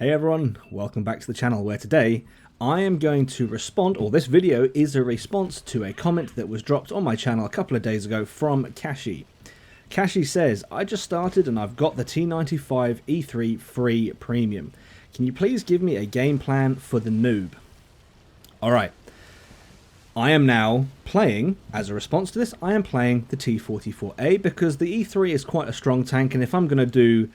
Hey everyone, welcome back to the channel where today I am going to respond, or this video is a response to a comment that was dropped on my channel a couple of days ago from Kashi. Kashi says, I just started and I've got the T95 E3 free premium. Can you please give me a game plan for the noob? Alright, I am now playing, as a response to this, I am playing the T44A because the E3 is quite a strong tank, and if I'm going to do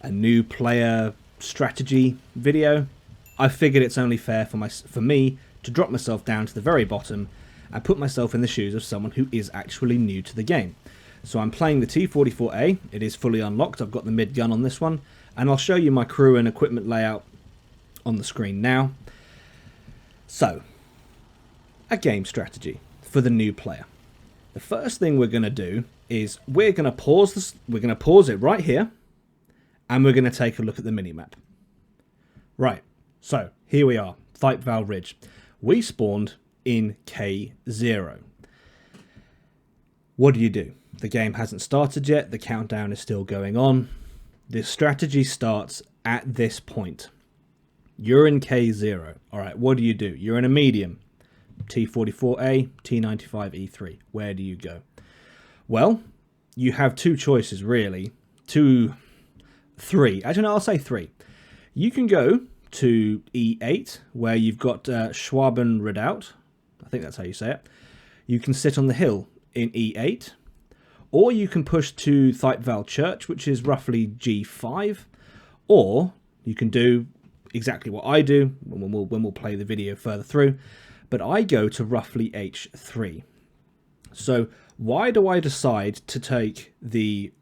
a new player strategy video, I figured it's only fair for me to drop myself down to the very bottom and put myself in the shoes of someone who is actually new to the game. So I'm playing the T44A, it is fully unlocked, I've got the mid gun on this one, and I'll show you my crew and equipment layout on the screen now. So, a game strategy for the new player. The first thing we're going to do is we're going to pause this, we're going to pause it right here, and we're going to take a look at the minimap. Right, so here we are, Thiepval Ridge. We spawned in K0. What do? The game hasn't started yet, the countdown is still going on. The strategy starts at this point. You're in K0. Alright, what do? You're in a medium. T44A, T95 E3. Where do you go? Well, you have two choices really. Three. Actually, no, I'll say three. You can go to E8, where you've got Schwaben Redoubt. I think that's how you say it. You can sit on the hill in E8. Or you can push to Thiepval Church, which is roughly G5. Or you can do exactly what I do when we'll play the video further through. But I go to roughly H3. So why do I decide to take the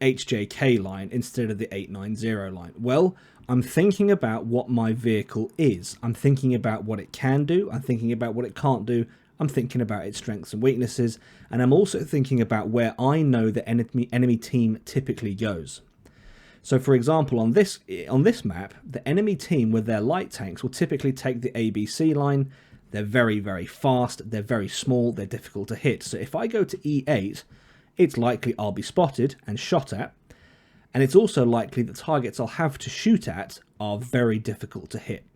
HJK line instead of the 890 line? Well, I'm thinking about what my vehicle is. I'm thinking about what it can do. I'm thinking about what it can't do. I'm thinking about its strengths and weaknesses. And I'm also thinking about where I know the enemy team typically goes. So for example, on this map, the enemy team with their light tanks will typically take the ABC line. They're very, very fast. They're very small. They're difficult to hit. So if I go to E8, it's likely I'll be spotted and shot at, and it's also likely the targets I'll have to shoot at are very difficult to hit.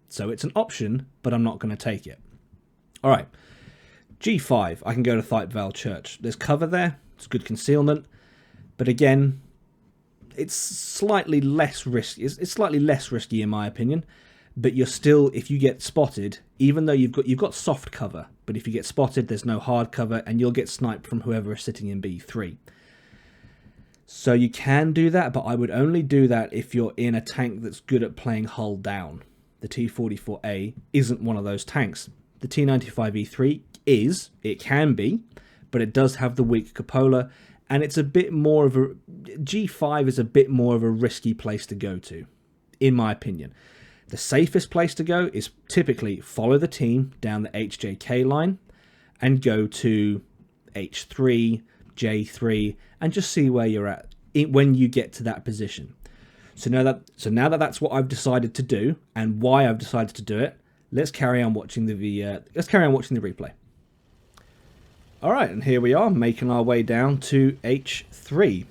So it's an option, but I'm not going to take it. Alright, G5, I can go to Thiepval Church. There's cover there, it's good concealment, but again, it's slightly less risky. It's slightly less risky in my opinion, but you're still, if you get spotted, even though you've got soft cover, but if you get spotted, there's no hard cover, and you'll get sniped from whoever is sitting in B3. So you can do that, but I would only do that if you're in a tank that's good at playing hull down. The T44A isn't one of those tanks. The T95E3 is, it can be, but it does have the weak cupola, and it's a bit more of a, G5 is a bit more of a risky place to go to, in my opinion. The safest place to go is typically follow the team down the HJK line and go to H3, J3, and just see where you're at when you get to that position. So now that that's what I've decided to do and why I've decided to do it, let's carry on watching the replay. All right, and here we are making our way down to H3,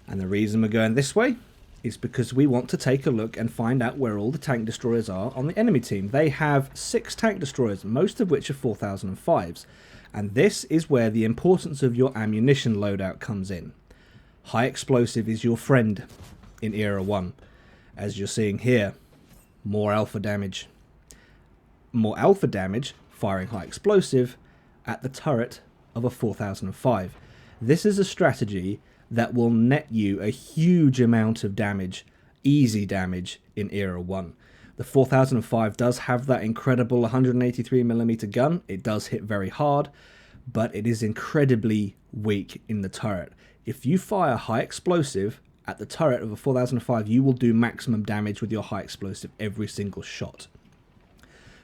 and the reason we're going this way is because we want to take a look and find out where all the tank destroyers are on the enemy team. They have 6 tank destroyers, most of which are 4005s. And this is where the importance of your ammunition loadout comes in. High explosive is your friend in Era 1. As you're seeing here, more alpha damage. More alpha damage firing high explosive at the turret of a 4005. This is a strategy that will net you a huge amount of damage, easy damage in Era 1. The 4005 does have that incredible 183mm gun. It does hit very hard, but it is incredibly weak in the turret. If you fire high explosive at the turret of a 4005, you will do maximum damage with your high explosive every single shot.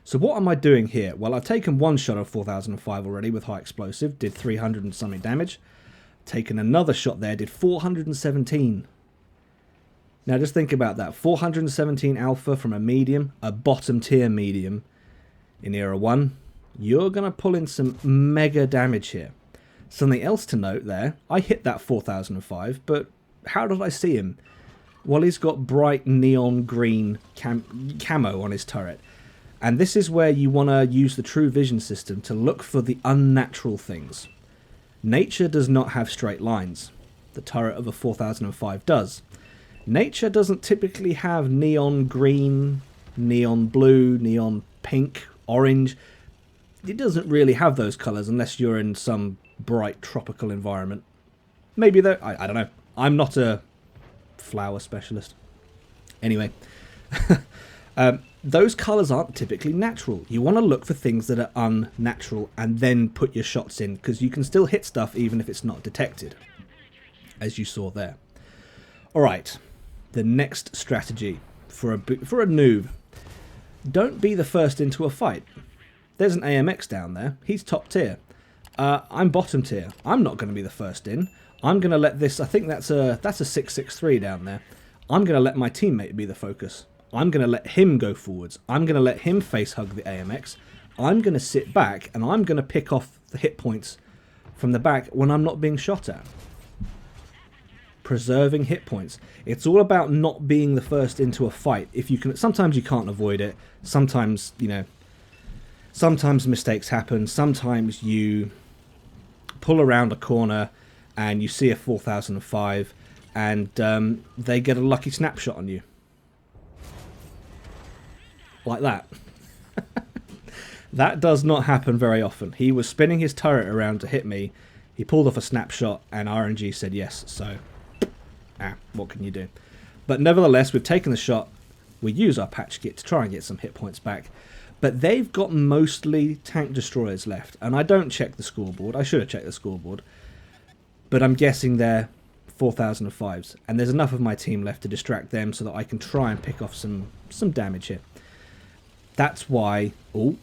So what am I doing here? Well, I've taken one shot of 4005 already with high explosive, did 300 and something damage. Taken another shot there, did 417. Now just think about that, 417 alpha from a medium, a bottom tier medium in Era 1. You're going to pull in some mega damage here. Something else to note there, I hit that 4005, but how did I see him? Well, he's got bright neon green camo on his turret. And this is where you want to use the true vision system to look for the unnatural things. Nature does not have straight lines. The turret of a 4005 does. Nature doesn't typically have neon green, neon blue, neon pink, orange. It doesn't really have those colours unless you're in some bright tropical environment. Maybe though, I don't know. I'm not a flower specialist. Anyway, those colours aren't typically natural. You want to look for things that are unnatural and then put your shots in, because you can still hit stuff even if it's not detected, as you saw there. Alright, the next strategy for a noob. Don't be the first into a fight. There's an AMX down there. He's top tier. I'm bottom tier. I'm not going to be the first in. I'm going to let this... I think that's a 663 down there. I'm going to let my teammate be the focus. I'm going to let him go forwards. I'm going to let him face hug the AMX. I'm going to sit back and I'm going to pick off the hit points from the back when I'm not being shot at. Preserving hit points. It's all about not being the first into a fight. If you can, sometimes you can't avoid it. Sometimes, you know, sometimes mistakes happen. Sometimes you pull around a corner and you see a 4005 and they get a lucky snapshot on you. Like that. That does not happen very often. He was spinning his turret around to hit me. He pulled off a snapshot and RNG said yes. So, what can you do? But nevertheless, we've taken the shot. We use our patch kit to try and get some hit points back. But they've got mostly tank destroyers left. And I don't check the scoreboard. I should have checked the scoreboard. But I'm guessing they're 4005s. And there's enough of my team left to distract them so that I can try and pick off some damage here. That's why... Oh,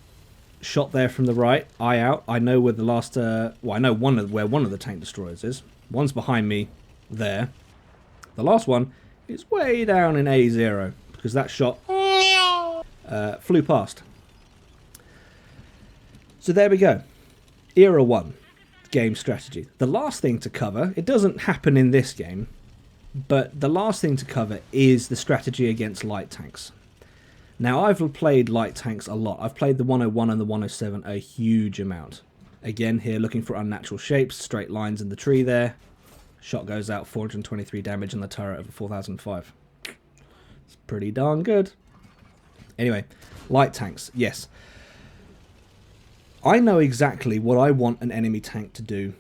shot there from the right. Eye out. I know where the last... well, I know where one of the tank destroyers is. One's behind me there. The last one is way down in A0. Because that shot flew past. So there we go. Era 1. Game strategy. The last thing to cover, it doesn't happen in this game, but the last thing to cover is the strategy against light tanks. Now, I've played light tanks a lot. I've played the 101 and the 107 a huge amount. Again, here looking for unnatural shapes, straight lines in the tree there. Shot goes out, 423 damage on the turret of a 4005. It's pretty darn good. Anyway, light tanks, yes. I know exactly what I want an enemy tank to do.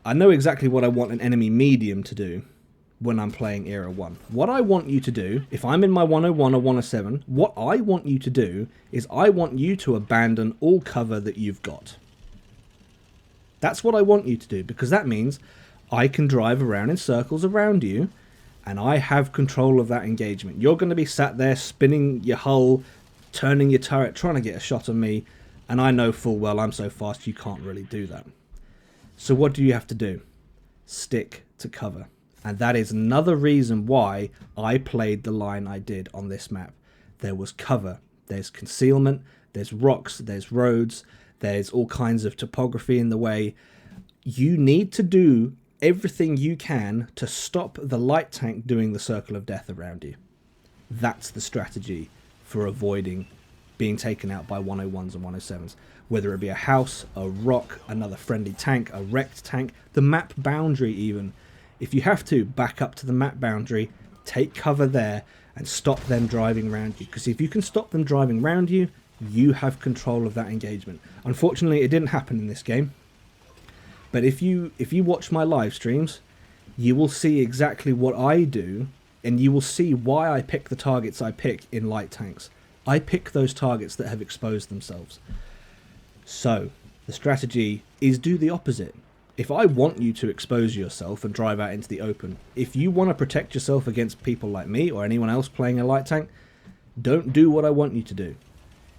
I know exactly what I want an enemy medium to do when I'm playing Era 1. What I want you to do, if I'm in my 101 or 107, what I want you to do is I want you to abandon all cover that you've got. That's what I want you to do, because that means I can drive around in circles around you and I have control of that engagement. You're going to be sat there spinning your hull, turning your turret, trying to get a shot on me, and I know full well I'm so fast you can't really do that. So what do you have to do? Stick to cover. And that is another reason why I played the line I did on this map. There was cover, there's concealment, there's rocks, there's roads, there's all kinds of topography in the way. You need to do everything you can to stop the light tank doing the circle of death around you. That's the strategy for avoiding being taken out by 101s and 107s. Whether it be a house, a rock, another friendly tank, a wrecked tank, the map boundary even. If you have to, back up to the map boundary, take cover there, and stop them driving around you. Because if you can stop them driving around you, you have control of that engagement. Unfortunately, it didn't happen in this game. But if you watch my live streams, you will see exactly what I do, and you will see why I pick the targets I pick in light tanks. I pick those targets that have exposed themselves. So, the strategy is do the opposite. If I want you to expose yourself and drive out into the open, if you want to protect yourself against people like me or anyone else playing a light tank, don't do what I want you to do.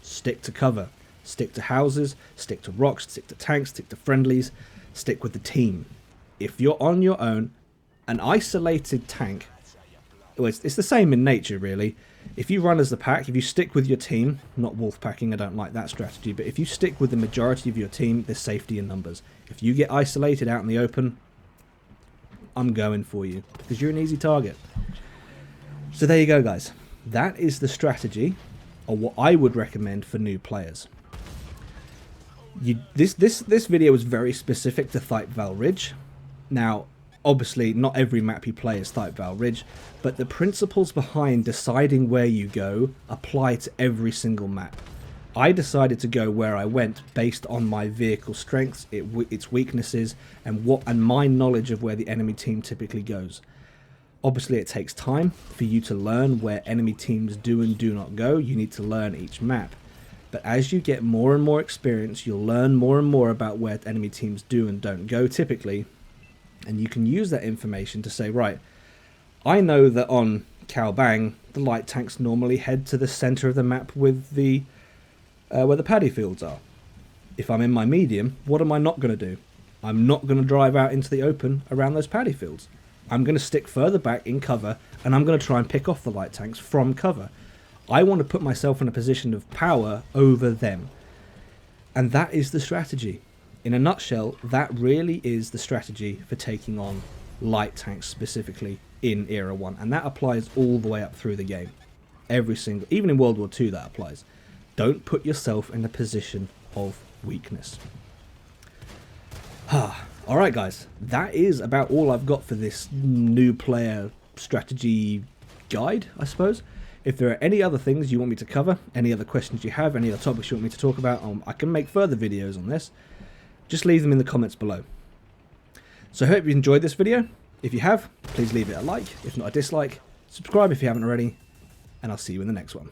Stick to cover. Stick to houses, stick to rocks, stick to tanks, stick to friendlies, stick with the team. If you're on your own, an isolated tank, well, it's the same in nature really. If you run as the pack, if you stick with your team, not wolf packing, I don't like that strategy, but if you stick with the majority of your team, there's safety in numbers. If you get isolated out in the open, I'm going for you, because you're an easy target. So there you go, guys. That is the strategy, or what I would recommend for new players. This video was very specific to Thiepval Ridge. Now, obviously, not every map you play is Thiepval Ridge, but the principles behind deciding where you go apply to every single map. I decided to go where I went based on my vehicle strengths, its weaknesses, and my knowledge of where the enemy team typically goes. Obviously, it takes time for you to learn where enemy teams do and do not go. You need to learn each map. But as you get more and more experience, you'll learn more and more about where enemy teams do and don't go typically. And you can use that information to say, right, I know that on Calbang, the light tanks normally head to the center of the map with the where the paddy fields are. If I'm in my medium, what am I not going to do? I'm not going to drive out into the open around those paddy fields. I'm going to stick further back in cover, and I'm going to try and pick off the light tanks from cover. I want to put myself in a position of power over them. And that is the strategy. In a nutshell, that really is the strategy for taking on light tanks specifically in Era 1. And that applies all the way up through the game. Even in World War II that applies. Don't put yourself in a position of weakness. Alright guys, that is about all I've got for this new player strategy guide, I suppose. If there are any other things you want me to cover, any other questions you have, any other topics you want me to talk about, I can make further videos on this. Just leave them in the comments below. So I hope you enjoyed this video. If you have, please leave it a like, if not a dislike. Subscribe if you haven't already, and I'll see you in the next one.